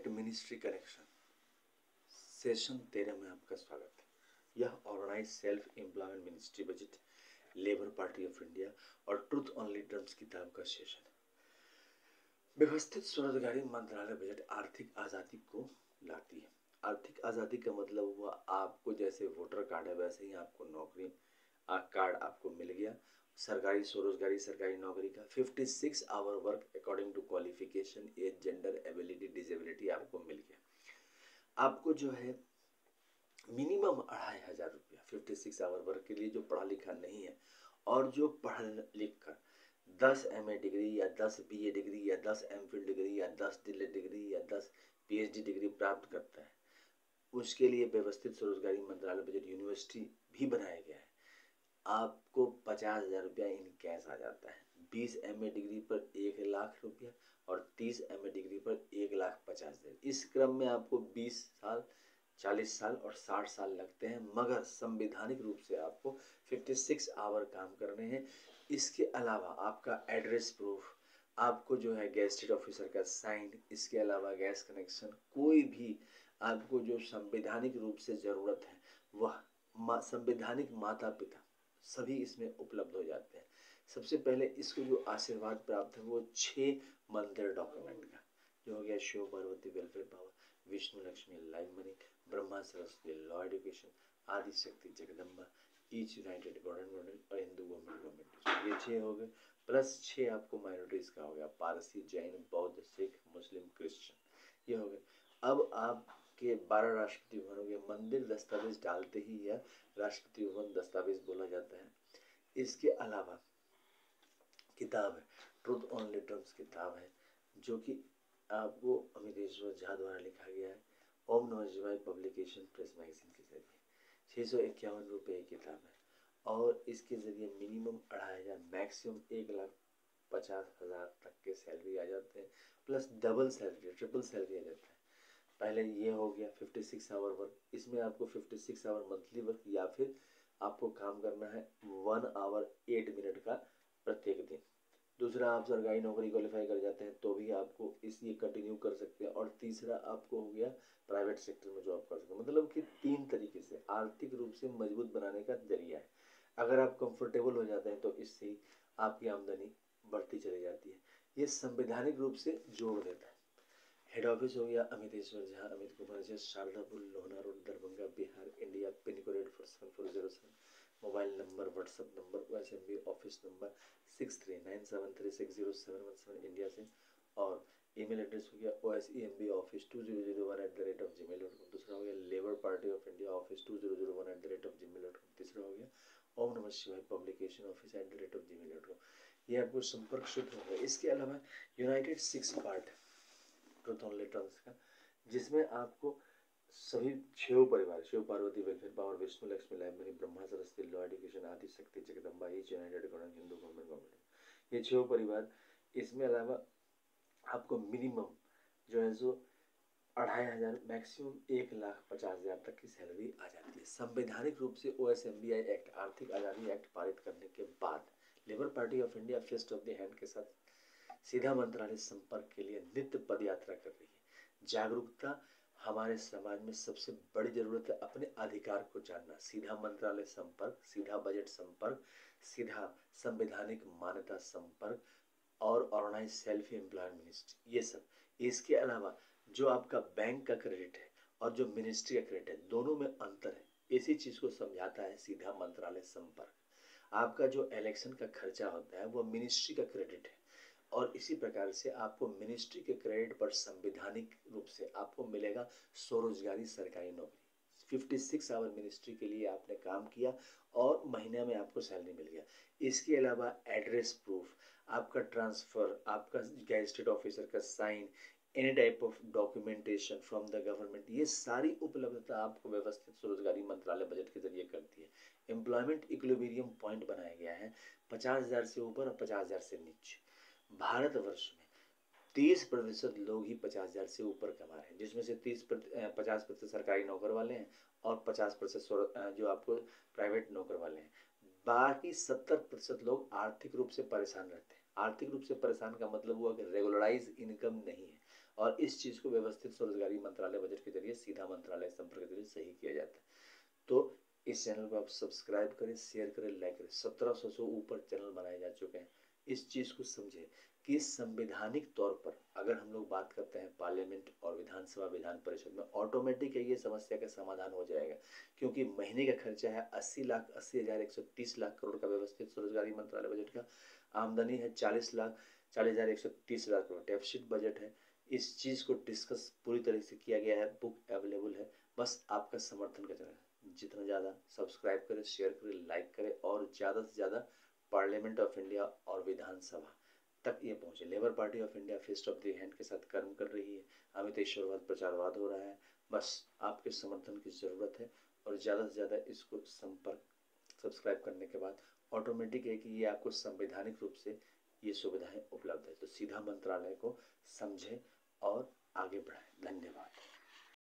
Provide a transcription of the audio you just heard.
Direct ministry connection session 13 में आपका स्वागत है। यह organise self employment ministry budget, labour party of India और ट्रुथ ओनली टर्म्स किताब का सेशन है। व्यवस्थित स्वरोजगारी मंत्रालय बजट आर्थिक आज़ादी को लाती है। आर्थिक आज़ादी का मतलब हुआ आपको जैसे वोटर कार्ड है वैसे ही आपको नौकरी कार्ड आपको मिल गया। सरकारी स्वरोजगारी सरकारी नौकरी का 56 our work according to qualification, age, gender, ability, disability आपको मिल गया। आपको जो है मिनिमम 2500 रुपया 56 आवर वर्क के लिए जो पढ़ा लिखा नहीं है और जो पढ़ लिख कर 10 MA डिग्री या 10 BA डिग्री या 10 MPhil डिग्री या 10 DLED डिग्री या 10 PhD डिग्री प्राप्त करता है, उसके लिए व्यवस्थित स्वरोजगारी मंत्रालय बजट यूनिवर्सिटी भी बनाया गया है। आपको 50,000 रुपया इन कैश आ जाता है। 20 MA डिग्री पर 1 लाख रुपया और 30 MA डिग्री पर 1,50,000। इस क्रम में आपको 20 साल, 40 साल और 60 साल लगते हैं, मगर संवैधानिक रूप से आपको 56 आवर काम करने हैं। इसके अलावा आपका एड्रेस प्रूफ, आपको जो है गेस्टेड ऑफिसर का साइन, इसके अलावा गैस कनेक्शन, कोई भी आपको जो संवैधानिक रूप से ज़रूरत है वह संवैधानिक माता पिता सभी इसमें उपलब्ध हो जाते हैं। सबसे पहले इसको जो आशीर्वाद प्राप्त है वो 6 मंदिर डॉक्यूमेंट का, जो हो गया Shiva Parvati welfare power, Vishnu Lakshmi live money, Brahma Saraswati law education, Adi Shakti Jagdamba, each united government और हिंदू गवर्नमेंट। ये 6 हो गए, प्लस 6 आपको माइनॉरिटीज का हो गया, पारसी, जैन, बौद्ध, सिख, मुस्लिम, क्रिश्चियन, ये हो गए। अब आपके 12 राष्ट्रपति भवन हो गए। मंदिर दस्तावेज डालते ही यह राष्ट्रपति भवन दस्तावेज बोला जाता है। इसके अलावा किताब है ट्रुथ ओनली टर्म्स किताब है, जो कि आपको अमितेश्वर झा द्वारा लिखा गया है। ओम नमः शिवाय पब्लिकेशन प्रेस मैगजीन के जरिए 651 रुपये की किताब है और इसके जरिए मिनिमम 2500, मैक्सिमम 1,50,000 तक के सैलरी आ जाते हैं, plus double salary, triple salary आ जाता है। पहले ये हो गया 56 आवर वर्क, इसमें आपको 56 आवर मंथली वर्क या फिर आपको काम करना है 1 आवर 8 मिनट का प्रत्येक दिन। दूसरा, आप सरकारी नौकरी क्वालिफाई कर जाते हैं तो भी आपको ये कंटिन्यू कर सकते हैं। और तीसरा आपको हो गया प्राइवेट सेक्टर में जॉब कर सकते हैं। मतलब कि 3 तरीके से आर्थिक रूप से मजबूत बनाने का जरिया है। अगर आप कंफर्टेबल हो जाते हैं तो इससे आपकी आमदनी बढ़ती चली जाती है। ये संवैधानिक रूप से जोड़ देता है। हेड ऑफिस हो गया Amiteshwar Jha, Amit Kumar Jha, Shardapur, Lohna road, Darbhanga, Bihar, India, pin code 847407। Mobile number, WhatsApp number, OSMB office number 6397360717 India से। और ईमेल एड्रेस हो गया osembaoffice2001@gmail.com। दूसरा हो गया labour party of India office 2001@gmail.com। तीसरा हो गया ओम नमः शिवाय पब्लिकेशन ऑफिस@gmail.com। ये आपको संपर्क सूत्र होगा। इसके अलावा united 6 part truth only terms का, जिसमें आपको सभी 6 परिवार, Shiva Parvati welfare power, Vishnu Lakshmi live money, Brahma Saraswati law education, Adi Shakti Jagdamba, each united government, Hindu government, ये 6 परिवार। इसमें अलावा आपको मिनिमम जो है सो 2500, मैक्सिमम 1,50,000 तक की सैलरी आ जाती है। संवैधानिक रूप से OSMBI एक्ट, आर्थिक आज़ादी एक्ट पारित करने के बाद labour party of India fest of the hand के साथ सीधा मंत्रालय संपर्क के लिए नित्य पद यात्रा कर रही है। जागरूकता हमारे समाज में सबसे बड़ी जरूरत है। अपने अधिकार को जानना, सीधा मंत्रालय संपर्क, सीधा बजट संपर्क, सीधा संवैधानिक मान्यता संपर्क और ऑर्गेनाइज सेल्फ एम्प्लॉयमेंट मिनिस्ट्री, ये सब। इसके अलावा जो आपका बैंक का क्रेडिट है और जो मिनिस्ट्री का क्रेडिट है, दोनों में अंतर है। इसी चीज को समझाता है सीधा मंत्रालय संपर्क। आपका जो इलेक्शन का खर्चा होता है वो मिनिस्ट्री का क्रेडिट है और इसी प्रकार से आपको मिनिस्ट्री के क्रेडिट पर संवैधानिक रूप से आपको मिलेगा स्वरोजगारी सरकारी नौकरी। 56 आवर मिनिस्ट्री के लिए आपने काम किया और महीने में आपको सैलरी मिल गया। इसके अलावा एड्रेस प्रूफ, आपका ट्रांसफर, आपका गेस्टेड ऑफिसर का sign, any type of documentation from the government, ये सारी उपलब्धता आपको व्यवस्थित स्वरोजगारी मंत्रालय बजट के जरिए करती है। एम्प्लॉयमेंट इक्विलिब्रियम पॉइंट बनाया गया है 50,000 से ऊपर और 50,000 से नीचे। भारतवर्ष में 30% लोग ही 50,000 से ऊपर कमा रहे हैं, जिसमें से 50% सरकारी नौकर वाले हैं और 50% जो आपको प्राइवेट नौकर वाले हैं। बाकी 70% लोग आर्थिक रूप से परेशान रहते हैं। आर्थिक रूप से परेशान का मतलब हुआ कि रेगुलराइज इनकम नहीं है और इस चीज़ को व्यवस्थित स्वरोजगारी मंत्रालय बजट के जरिए सीधा मंत्रालय संपर्क के जरिए सही किया जाता है। तो इस चैनल को आप सब्सक्राइब करें, शेयर करें, लाइक करें। 1700 से ऊपर चैनल बनाए जा चुके हैं। इस चीज़ को समझें कि संवैधानिक तौर पर अगर हम लोग बात करते हैं पार्लियामेंट और विधानसभा विधान परिषद में, ऑटोमेटिक है ये समस्या का समाधान हो जाएगा, क्योंकि महीने का खर्चा है 80,80,130 लाख करोड़ का व्यवस्थित स्वरोजगारी मंत्रालय बजट का। आमदनी है 40,40,130 लाख करोड़। डेफिसिट बजट है। इस चीज़ को डिस्कस पूरी तरह से किया गया है, बुक अवेलेबल है। बस आपका समर्थन का जरूरत है। जितना ज़्यादा सब्सक्राइब करें, शेयर करें, लाइक करें और ज़्यादा से ज़्यादा पार्लियामेंट ऑफ इंडिया और विधानसभा तक ये पहुंचे। Labour party of India fist of the hand के साथ कर्म कर रही है। अमित ईश्वरवाद प्रचारवाद हो रहा है। बस आपके समर्थन की ज़रूरत है और ज़्यादा से ज़्यादा इसको सब्सक्राइब करने के बाद ऑटोमेटिक है कि ये आपको संवैधानिक रूप से ये सुविधाएं उपलब्ध है। तो सीधा मंत्रालय को समझें और आगे बढ़ाएं।